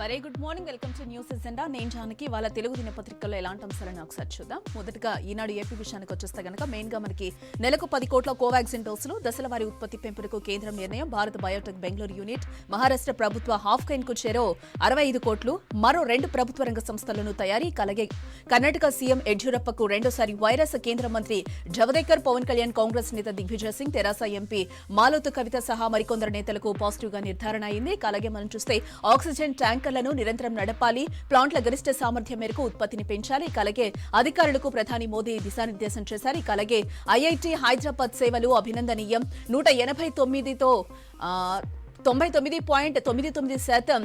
Very good morning, welcome to news agenda. నేను జానకి. వాళ్ళ తెలుగు దినపత్రికల్లో ఎలాంటి అంశాలను ఒకసారి చూద్దాం. మొదటగా ఈనాడు ఏపీ విషయానికి వచ్చేస్తే గనక మెయిన్ గా మనకి నెలకు 10 కోట్ల కోవాక్సిన్ డోసులు, దశల వారి ఉత్పత్తి పెంపునకు కేంద్రం నిర్ణయం. భారత్ బయోటెక్ బెంగళూరు యూనిట్, మహారాష్ట్ర ప్రభుత్వ హాఫ్ కైన్ కు చేరో 65 కోట్లు. మరో 2 ప్రభుత్వ రంగ సంస్థలను తయారీ. అలాగే కర్ణాటక సీఎం యడ్యూరప్పకు రెండోసారి వైరస్. కేంద్ర మంత్రి జవదేకర్, పవన్ కళ్యాణ్, కాంగ్రెస్ నేత దిగ్విజయ్ సింగ్, తెరాస ఎంపీ మాలోతు కవిత సహా మరికొందరు నేతలకు పాజిటివ్ గా నిర్ధారణ అయింది. అలాగే మనం చూస్తే ఆక్సిజన్ ట్యాంకర్లను నిరంతరం నడపాలి, ప్లాంట్ల గరిష్ట సామర్థ్యం మేరకు ఉత్పత్తిని పెంచాలి. అలాగే అధికారులకు ప్రధాని మోదీ దిశానిర్దేశం చేశారు. అలాగే ఐఐటి హైదరాబాద్ సేవలు అభినందనీయం. 189తో 99.99%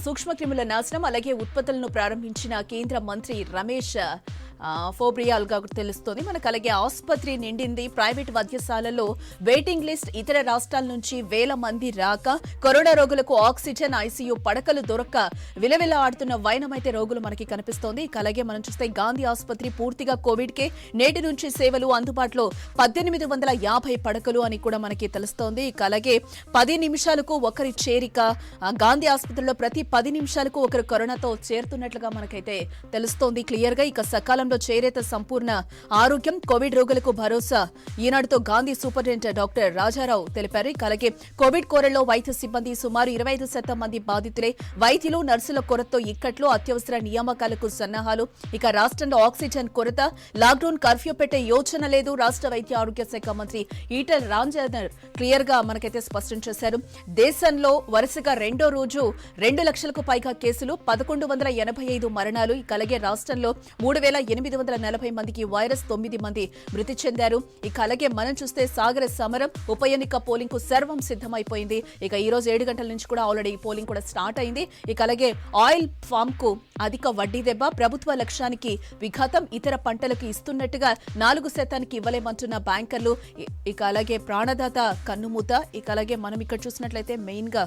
సూక్ష్మక్రిముల నాశనం. అలాగే ఉత్పత్తులను ప్రారంభించిన కేంద్ర మంత్రి రమేష్ పోఖ్రియాల్ గా తెలుస్తోంది మనకు. అలాగే ఆసుపత్రి నిండింది. ప్రైవేట్ వైద్యశాలల్లో వెయిటింగ్ లిస్ట్. ఇతర రాష్ట్రాల నుంచి వేల మంది రాక కరోనా రోగులకు ఆక్సిజన్, ఐసీయూ పడకలు దొరక్క విలవిల ఆడుతున్న వైనమైతే రోగులు మనకి కనిపిస్తోంది. అలాగే మనం చూస్తే గాంధీ ఆసుపత్రి పూర్తిగా కోవిడ్ కే. నేటి నుంచి సేవలు అందుబాటులో 1850 పడకలు అని కూడా మనకి తెలుస్తోంది. అలాగే 10 నిమిషాలకు ఒకరి చేరిక. గాంధీ ఆసుపత్రిలో ప్రతి 10 నిమిషాలకు ఒకరు కరోనాతో చేరుతున్నట్లుగా మనకైతే తెలుస్తోంది క్లియర్ గా. ఇక సకాలంలో చేరేత సంపూర్ణ ఆరోగ్యం, కోవిడ్ రోగులకు భరోసా. ఈనాడుతో గాంధీ సూపరింటెండెంట్ డాక్టర్ రాజారావు తెలిపారు. అలాగే కోవిడ్ కోరల్లో వైద్య సిబ్బంది సుమారు 25% మంది బాధితులే. వైద్యులు, నర్సుల కొరతతో ఇక్కట్లు, అత్యవసర నియామకాలకు సన్నాహాలు. ఇక రాష్ట్రంలో ఆక్సిజన్ కొరత, లాక్డౌన్, కర్ఫ్యూ పెట్టే యోచన లేదు. రాష్ట్ర వైద్య ఆరోగ్య శాఖ మంత్రి ఈటెల రాజేందర్ క్లియర్ గా మనకైతే స్పష్టం చేశారు. దేశంలో వరుసగా రెండో రోజు 2 లక్షలకు పైగా కేసులు, 1185 మరణాలు. అలాగే రాష్ట్రంలో 3840 మందికి వైరస్, 9 మంది మృతి చెందారు. ఇక అలాగే మనం చూస్తే సాగర సమరం, ఉప ఎన్నిక పోలింగ్ కు సర్వం సిద్ధమైపోయింది. ఇక ఈ రోజు 7 గంటల నుంచి కూడా ఆల్రెడీ పోలింగ్ కూడా స్టార్ట్ అయింది. ఇక అలాగే ఆయిల్ ఫామ్ కు అధిక వడ్డీ దెబ్బ, ప్రభుత్వ లక్ష్యానికి విఘాతం, ఇతర పంటలకు ఇస్తున్నట్టుగా 4% ఇవ్వలేమంటున్న బ్యాంకర్లు. ఇక అలాగే ప్రాణదాత కన్నుమూత. ఇక అలాగే మనం ఇక్కడ చూసినట్లయితే మెయిన్ గా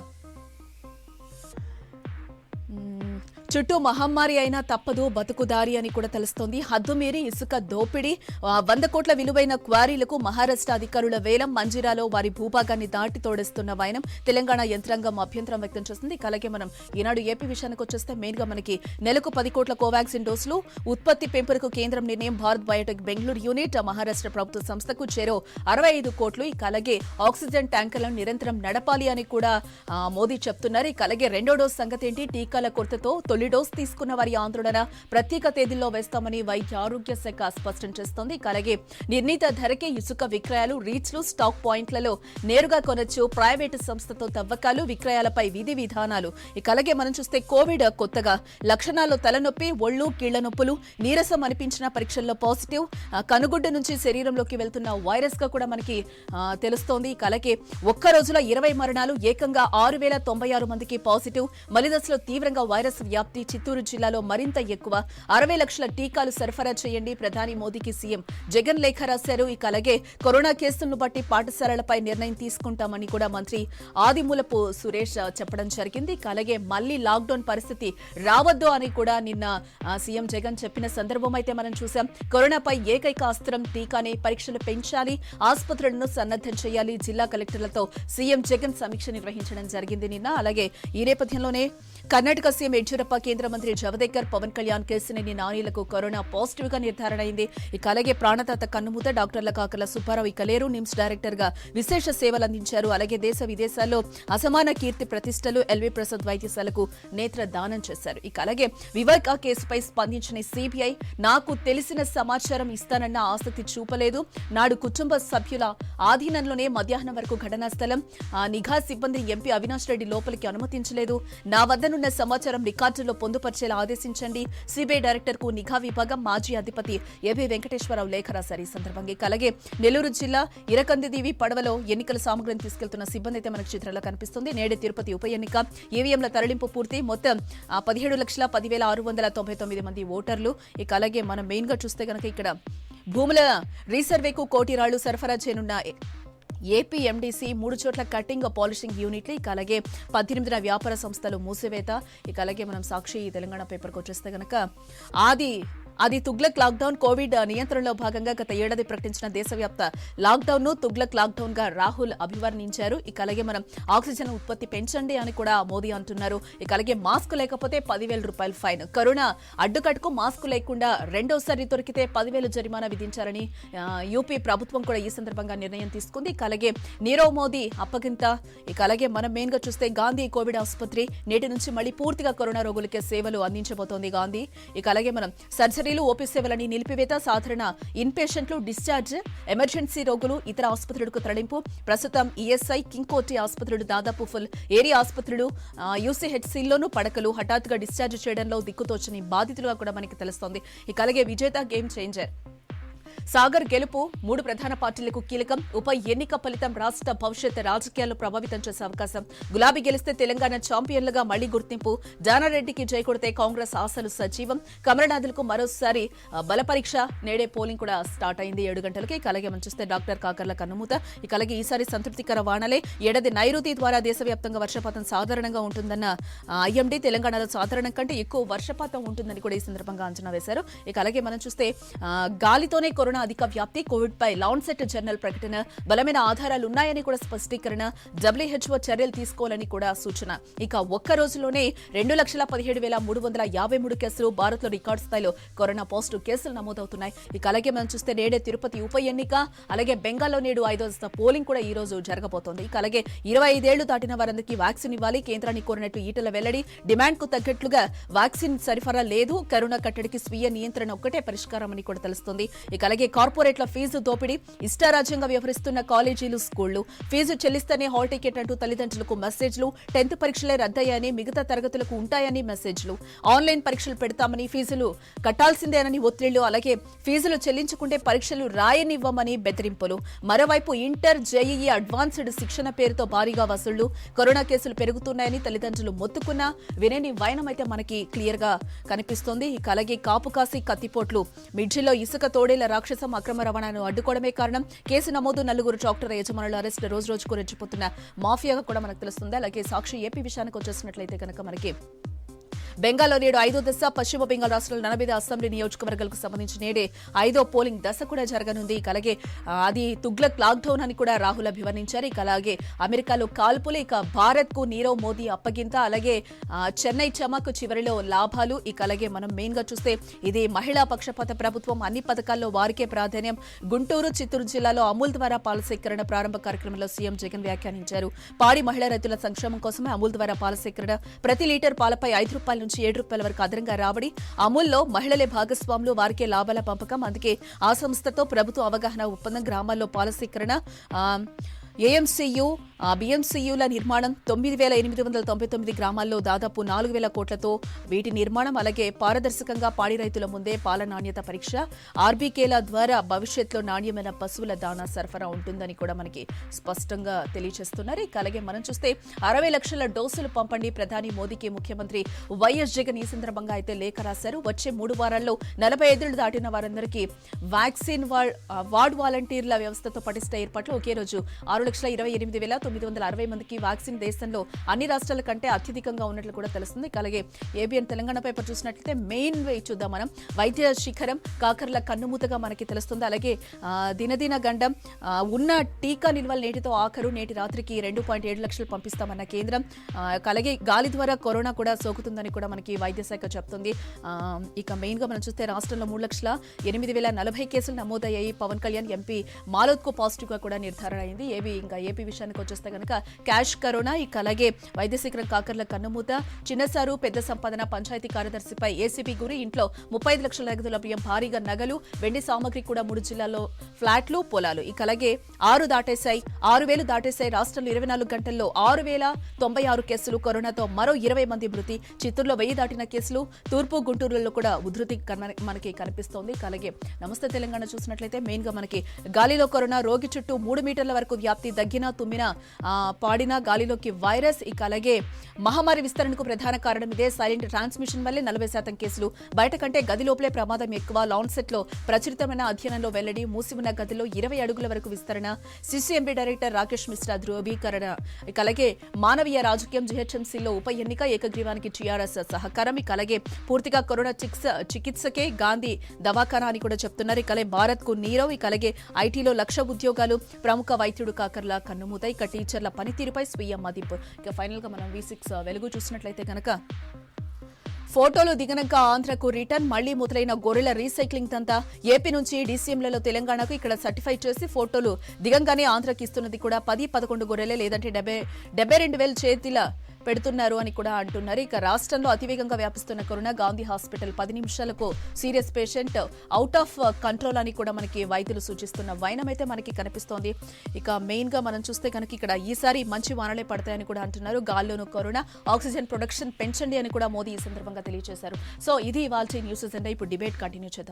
చుట్టూ మహమ్మారి అయినా తప్పదు బతుకుదారి అని కూడా తెలుస్తోంది. హద్దుమీరి ఇసుక దోపిడీ, 100 కోట్ల విలువైన క్వారీలకు మహారాష్ట్ర అధికారుల వేలం. మంజిరాలో వారి భూభాగాన్ని దాటి తోడేస్తున్న వైనం. తెలంగాణ యంత్రాంగం అభ్యంతరం వ్యక్తం చేస్తుంది. అలాగే మనం ఈనాడు ఏపీ విషయానికి వచ్చేస్తే మెయిన్ గా మనకి నెలకు 10 కోట్ల కోవాక్సిన్ డోసులు, ఉత్పత్తి పెంపునకు కేంద్రం నిర్ణయం. భారత్ బయోటెక్ బెంగళూరు యూనిట్, మహారాష్ట్ర ప్రభుత్వ సంస్థకు చేరో 65 కోట్లు. ఇక అలాగే ఆక్సిజన్ ట్యాంకర్లను నిరంతరం నడపాలి అని కూడా మోదీ చెప్తున్నారు. ఇక అలాగే రెండో డోస్ సంగతి ఏంటి? టీకాల కొరతతో తొలి డోస్ తీసుకున్న వారి ఆందోళన ప్రత్యేక తేదీల్లో వేస్తామని వైద్య ఆరోగ్య శాఖ స్పష్టం చేస్తోంది. అలాగే నిర్ణీత ధరకే ఇసుక విక్రయాలు, రీచ్లు, స్టాక్ పాయింట్లలో నేరుగా కొనొచ్చు. ప్రైవేటు సంస్థతో తవ్వకాలు, విక్రయాలపై విధి విధానాలు. ఇక అలాగే మనం చూస్తే కోవిడ్ కొత్తగా లక్షణాల్లో తలనొప్పి, ఒళ్ళు, కీళ్ల నొప్పులు, నీరసం అనిపించిన పరీక్షల్లో పాజిటివ్. కనుగుడ్డు నుంచి శరీరంలోకి వెళ్తున్న వైరస్ గా కూడా మనకి తెలుస్తోంది. అలాగే ఒక్క రోజులో 20 మరణాలు, ఏకంగా 6096 మందికి పాజిటివ్. మలిదశలో తీవ్రంగా వైరస్ వ్యాప్తి. చిత్తూరు జిల్లాలో మరింత ఎక్కువ. 60 లక్షల టీకాలు సరఫరా చేయండి. ప్రధాని మోదీకి సీఎం జగన్ లేఖ రాశారు. ఇక అలాగే కరోనా కేసులను బట్టి పాఠశాలలపై నిర్ణయం తీసుకుంటామని కూడా మంత్రి ఆదిమూలపు సురేష్ చెప్పడం జరిగింది. అలాగే మళ్లీ లాక్డౌన్ పరిస్థితి రావద్దు అని కూడా నిన్న సీఎం జగన్ చెప్పిన సందర్భం అయితే మనం చూసాం. కరోనాపై ఏకైక అస్త్రం టీకానే. పరీక్షలు పెంచాలి, ఆసుపత్రులను సన్నద్దం చేయాలి. జిల్లా కలెక్టర్లతో సీఎం జగన్ సమీక్ష నిర్వహించడం జరిగింది నిన్న. అలాగే ఈ నేపథ్యంలోనే కర్ణాటక సీఎం యడ్యూరప్ప, కేంద్ర మంత్రి జవదేకర్, పవన్ కళ్యాణ్, కేశినేని నానిలకు కరోనా పాజిటివ్ గా నిర్ధారణ అయింది. ఇక అలాగే ప్రాణదాత కన్నుమూత. డాక్టర్ల కాకల సుబ్బారావు ఇక లేరు. నిమ్స్ డైరెక్టర్ గా విశేష సేవలు అందించారు. అలాగే దేశ విదేశాల్లో అసమాన కీర్తి ప్రతిష్టలు. ఎల్వి ప్రసాద్ వైద్యశాలకు నేత్ర దానం చేశారు. ఇక అలాగే వివేకా కేసుపై స్పందించిన సిబిఐ, నాకు తెలిసిన సమాచారం ఇస్తానన్న ఆసక్తి చూపలేదు. నాడు కుటుంబ సభ్యుల ఆధీనంలోనే మధ్యాహ్నం వరకు ఘటనా స్థలం. నిఘా సిబ్బంది ఎంపీ అవినాష్ రెడ్డి లోపలికి అనుమతించలేదు. నా వద్దనున్న సమాచారం రికార్డుల్లో పొందుపరిచేలా ఆదేశించండి. సిబిఐ డైరెక్టర్ కు నిఘా విభాగం మాజీ అధిపతి ఏబి వెంకటేశ్వరరావు లేఖ రాశారు. ఈ సందర్భంగా అలాగే నెల్లూరు జిల్లా ఇరకందిదేవి పడవలో ఎన్నికల సామగ్రిని తీసుకెళ్తున్న సిబ్బంది అయితే మనకు చిత్రంలో కనిపిస్తుంది. నేడు తిరుపతి ఉప ఎన్నిక. ఈవీఎంల తరలింపు పూర్తి. మొత్తం 17,10,699 మంది ఓటర్లు. ఇక అలాగే మనం మెయిన్ గా చూస్తే కనుక ఇక్కడ భూముల రీసర్వేకు కోటి రాళ్లు సరఫరా చేయనున్న ఏపీ ఎండీసీ 3 చోట్ల కటింగ్ పాలిషింగ్ యూనిట్లు. ఇక అలాగే 18న వ్యాపార సంస్థలు మూసివేత. ఇక అలాగే మనం సాక్షి తెలంగాణ పేపర్కి వచ్చేస్తే గనక అది తుగ్లక్ లాక్డౌన్. కోవిడ్ నియంత్రణలో భాగంగా గత ఏడాది ప్రకటించిన దేశవ్యాప్త లాక్డౌన్ ను తుగ్లక్ లాక్డౌన్ గా రాహుల్ అభివర్ణించారు. ఇక అలాగే మనం ఆక్సిజన్ ఉత్పత్తి పెంచండి అని కూడా మోదీ అంటున్నారు. ఇక అలాగే మాస్క్ లేకపోతే 10,000 రూపాయలు ఫైన్. కరోనా అడ్డుకట్టుకు మాస్క్ లేకుండా రెండోసారి దొరికితే 10,000 జరిమానా విధించారని యూపీ ప్రభుత్వం కూడా ఈ సందర్భంగా నిర్ణయం తీసుకుంది. ఇక అలాగే నీరవ్ మోదీ అప్పగింత. ఇక అలాగే మనం మెయిన్ గా చూస్తే గాంధీ కోవిడ్ ఆసుపత్రి నేటి నుంచి మళ్ళీ పూర్తిగా కరోనా రోగులకే సేవలు అందించబోతోంది గాంధీ. ఇక అలాగే మనం సర్జరీలు, ఓపీ సేవలని నిలిపివేత, సాధారణ ఇన్ పేషెంట్లు డిశ్చార్జ్, ఎమర్జెన్సీ రోగులు ఇతర ఆసుపత్రులకు తరలింపు. ప్రస్తుతం ఈఎస్ఐ, కింగ్ కోటి ఆసుపత్రులు దాదాపు ఫుల్. ఏరియా ఆసుపత్రులు, యూసీహెచ్సీల్లోనూ పడకలు హఠాత్తుగా డిశ్చార్జ్ చేయడంలో దిక్కుతోచని బాధితులుగా కూడా మనకి తెలుస్తోంది. ఇక అలాగే విజేత గేమ్ చేంజర్ సాగర్ గెలుపు 3 ప్రధాన పార్టీలకు కీలకం. ఉప ఎన్నిక ఫలితం రాష్ట్ర భవిష్యత్ రాజకీయాల్లో ప్రభావితం చేసే అవకాశం. గులాబీ గెలిస్తే తెలంగాణ ఛాంపియన్లుగా మళ్లీ గుర్తింపు. జానారెడ్డికి జై కొడితే కాంగ్రెస్ ఆశలు సజీవం. కమలనాథులకు మరోసారి బలపరీక్ష. నేడే పోలింగ్ కూడా స్టార్ట్ అయింది 7 గంటలకి. ఇక అలాగే మనం చూస్తే డాక్టర్ కాకర్ల కన్నుమూత. ఇక అలాగే ఈసారి సంతృప్తికర వానలే. ఏడాది నైరుతి ద్వారా దేశవ్యాప్తంగా వర్షపాతం సాధారణంగా ఉంటుందన్న ఐఎండీ తెలంగాణలో సాధారణం కంటే ఎక్కువ వర్షపాతం ఉంటుందని కూడా ఈ సందర్భంగా అంచనా వేశారు. ఇక అలాగే మనం చూస్తే గాలితోనే కరోనా అధిక వ్యాప్తి. కోవిడ్ పై లాన్సెట్ జర్నల్ ప్రకటన. బలమైన ఆధారాలు ఉన్నాయని కూడా స్పష్టీకరణ. డబ్ల్యూహెచ్ఓ చర్యలు తీసుకోవాలని కూడా సూచన. ఇక ఒక్క రోజులోనే 2,17,353 కేసులు. భారత్ లో రికార్డు స్థాయిలో కరోనా పాజిటివ్ కేసులు నమోదవుతున్నాయి. ఇక అలాగే మనం చూస్తే నేడే తిరుపతి ఉప ఎన్నిక. అలాగే బెంగాల్లో నేడు 5వ పోలింగ్ కూడా ఈ రోజు జరగబోతోంది. ఇక అలాగే 25 ఏళ్లు దాటిన వారందరికీ వ్యాక్సిన్ ఇవ్వాలి. కేంద్రాన్ని కోరినట్టు ఈటల వెల్లడి. డిమాండ్ కు తగ్గట్లుగా వ్యాక్సిన్ సరఫరా లేదు. కరోనా కట్టడికి స్వీయ నియంత్రణ ఒక్కటే పరిష్కారం అని కూడా తెలుస్తుంది. ఇక అలాగే కార్పొరేట్ల ఫీజు దోపిడీ. ఇష్టారాజ్యంగా వ్యవహరిస్తున్న కాలేజీలు, స్కూళ్లు. ఫీజు చెల్లిస్తేనే హాల్ టికెట్ అంటూ తల్లిదండ్రులకు మెసేజ్లు. 10th పరీక్షలే రద్దయ్యాయని, మిగతా తరగతులకు ఉంటాయని మెసేజ్లు. ఆన్లైన్ పరీక్షలు పెడతామని, ఫీజులు కట్టాల్సిందేనని ఒత్తిళ్లు. అలాగే ఫీజులు చెల్లించుకుంటే పరీక్షలు రాయనివ్వమని బెదిరింపులు. మరోవైపు ఇంటర్, జేఈఈ అడ్వాన్స్డ్ శిక్షణ పేరుతో భారీగా వసూళ్లు. కరోనా కేసులు పెరుగుతున్నాయని తల్లిదండ్రులు మొత్తుకున్నా వినేని వైనమైతే మనకి క్లియర్ గా కనిపిస్తోంది. ఇక అలాగే కాపు కాసి కత్తిపోట్లు. మిడ్జిల్లో ఇసుక తోడేల రాక్షసం అక్రమ రవాణాను అడ్డుకోవడమే కారణం. కేసు నమోదు. 4 ట్రాక్టర్ యజమానుల అరెస్ట్. రోజు రోజుకు రెచ్చిపోతున్న మాఫియాగా కూడా మనకు తెలుస్తుంది. అలాగే సాక్షి ఏపీ విషయానికి వచ్చేసినట్లయితే కనుక మనకి బెంగాల్లో నేడు 5వ దశ. పశ్చిమ బెంగాల్ రాష్ట్రంలో 80 అసెంబ్లీ నియోజకవర్గాలకు సంబంధించి నేడే 5వ పోలింగ్ దశ కూడా జరగనుంది. ఇక అలాగే అది తుగ్లక్ లాక్డౌన్ అని కూడా రాహుల్ అభివర్ణించారు. ఇక అలాగే అమెరికాలో కాల్పులు. ఇక భారత్ కు నీరవ్ మోదీ అప్పగింత. అలాగే చెన్నై చమక్ చివరిలో లాభాలు. ఇక అలాగే మనం మెయిన్ గా చూస్తే ఇది మహిళా పక్షపాత ప్రభుత్వం. అన్ని పథకాల్లో వారికే ప్రాధాన్యం. గుంటూరు, చిత్తూరు జిల్లాలో అమూల్ ద్వారా పాల సేకరణ ప్రారంభ కార్యక్రమంలో సీఎం జగన్ వ్యాఖ్యానించారు. పాడి మహిళా రైతుల సంక్షేమం కోసమే అమూల్ ద్వారా పాల సేకరణ. ప్రతి లీటర్ పాలపై 5 రూపాయల నుంచి 7 రూపాయల వరకు అదనంగా రాబడి. అమూల్లో మహిళలే భాగస్వాములు, వారికే లాభాల పంపకం. అందుకే ఆ సంస్థతో ప్రభుత్వ అవగాహన ఒప్పందం. గ్రామాల్లో పాల సేకరణ. ఏఎంసీయూ, బీఎంసీయూల నిర్మాణం. 9,899 గ్రామాల్లో దాదాపు 4,000 కోట్లతో వీటి నిర్మాణం. అలాగే పారదర్శకంగా పాడి రైతుల ముందే పాల నాణ్యత పరీక్ష. ఆర్బీకేల ద్వారా భవిష్యత్తులో నాణ్యమైన పశువుల దాణా సరఫరా ఉంటుందని కూడా మనకి స్పష్టంగా తెలియజేస్తున్నారు. ఇక అలాగే మనం చూస్తే 60 లక్షల డోసులు పంపండి. ప్రధాని మోదీకి ముఖ్యమంత్రి వైఎస్ జగన్ ఈ సందర్భంగా అయితే లేఖ రాశారు. వచ్చే 3 వారాల్లో 45 ఏళ్లు దాటిన వారందరికీ వ్యాక్సిన్. వార్డ్ వాలంటీర్ల వ్యవస్థతో పటిష్ట ఏర్పాట్లు. ఒకే రోజు 6,28,960 మందికి వ్యాక్సిన్ దేశంలో అన్ని రాష్ట్రాల కంటే అత్యధికంగా ఉన్నట్లు కూడా తెలుస్తుంది. అలాగే ఏబిఎన్ తెలంగాణ పేపర్ చూసినట్లయితే మెయిన్ వే చూద్దాం మనం. వైద్య శిఖరం కాకర్ల కన్నుమూతగా మనకి తెలుస్తుంది. అలాగే దినదిన గండం. ఉన్న టీకా నిల్వలు నేటితో ఆఖరు. నేటి రాత్రికి 2.7 లక్షలు పంపిస్తామన్న కేంద్రం. అలాగే గాలి ద్వారా కరోనా కూడా సోకుతుందని కూడా మనకి వైద్య శాఖ చెప్తుంది. ఇక మెయిన్ గా మనం చూస్తే రాష్ట్రంలో 3,08,040 కేసులు నమోదయ్యాయి. పవన్ కళ్యాణ్ ఎంపీ మాలోద్కు పాజిటివ్ గా కూడా నిర్ధారణ అయింది. ఇంకా ఏపీ విషయానికి వచ్చేస్తే కనుక క్యాష్ కరోనా. ఇక అలాగే వైద్య శిఖరం కాకర్ల కన్నుమూత. చిన్నసారు పెద్ద సంపాదన పంచాయతీ కార్యదర్శిపై ఏసీపీ గురి. ఇంట్లో 35 లక్షల నగదు లభ్యం. భారీగా నగలు, వెండి సామగ్రి కూడా. 3 జిల్లాల్లో ఫ్లాట్లు, పొలాలు. ఇక అలాగే 6,000 దాటేశాయి. రాష్ట్రంలో 24 గంటల్లో 6,096 కేసులు. కరోనాతో మరో 20 మంది మృతి. చిత్తూరులో 1000 దాటిన కేసులు. తూర్పు, గుంటూరులో కూడా ఉధృతి మనకి కనిపిస్తోంది. అలాగే నమస్తే తెలంగాణ చూసినట్లయితే మెయిన్ గా మనకి గాలిలో కరోనా. రోగి చుట్టూ 3 మీటర్ల వరకు వ్యాప్తి. వ్యాప్తి, దగ్గిన తుమ్మిన పాడిన గాలిలోకి వైరస్, ఇక అలాగే మహమ్మారి విస్తరణకు ప్రధాన కారణం ఇదే. సైలెంట్ ట్రాన్స్మిషన్ వల్లే 40% కేసులు, బయట కంటే గది లోపలే ప్రమాదం ఎక్కువ. లాన్సెట్ లో ప్రచురితమైన అధ్యయనంలో వెల్లడి. మూసి ఉన్న గదిలో 20 అడుగుల వరకు విస్తరణ. సిసిఎంబి డైరెక్టర్ రాకేష్ మిశ్రా ధృవీకరణ. ఇక అలాగే మానవీయ రాజకీయం, జీహెచ్ఎంసీలో ఉప ఎన్నిక, ఏకగ్రీవానికి టీఆర్ఎస్ సహకారం. ఇక అలాగే పూర్తిగా కరోనా చికిత్సకే గాంధీ దవాఖానా అని కూడా చెప్తున్నారు. ఇక అలాగే భారత్ కు నీరవ్. ఇక అలాగే ఐటీలో 1,00,000 ఉద్యోగాలు, ప్రముఖ వైద్యుడు కాకర్ల కన్నుమూత. ఇక టీచర్ల పనితీరుపై స్వీయ మదింపు. ఇక ఫైనల్ గా మనం V6 వెలుగు చూసినట్లయితే గనక ఫోటోలు దిగనక ఆంధ్రకు రిటర్న్, మళ్లీ మొదలైన గొర్రెల రీసైక్లింగ్ తంతా. ఏపీ నుంచి డీసీఎంలలో తెలంగాణకు ఇక్కడ సర్టిఫై చేసి ఫోటోలు దిగంగానే ఆంధ్రకి ఇస్తున్నది కూడా 10-11 గొర్రెలే, లేదంటే 72,000 చేతిల పెడుతున్నారు అని కూడా అంటున్నారు. ఇక రాష్ట్రంలో అతివేగంగా వ్యాపిస్తున్న కరోనా, గాంధీ హాస్పిటల్ 10 నిమిషాలకు serious patient out of control అని కూడా మనకి వైద్యులు సూచిస్తున్న వైనం అయితే మనకి కనిపిస్తోంది. ఇక మెయిన్ గా మనం చూస్తే కనుక ఇక్కడ ఈసారి మంచి వానలే పడతాయని కూడా అంటున్నారు. గాల్లోనూ కరోనా, ఆక్సిజన్ ప్రొడక్షన్ పెంచండి అని కూడా మోదీ ఈ సందర్భంగా తెలియజేశారు. సో ఇది ఇవాల్టి న్యూస్ ఎజెండా. ఇప్పుడు డిబేట్ కంటిన్యూ చేద్దాం.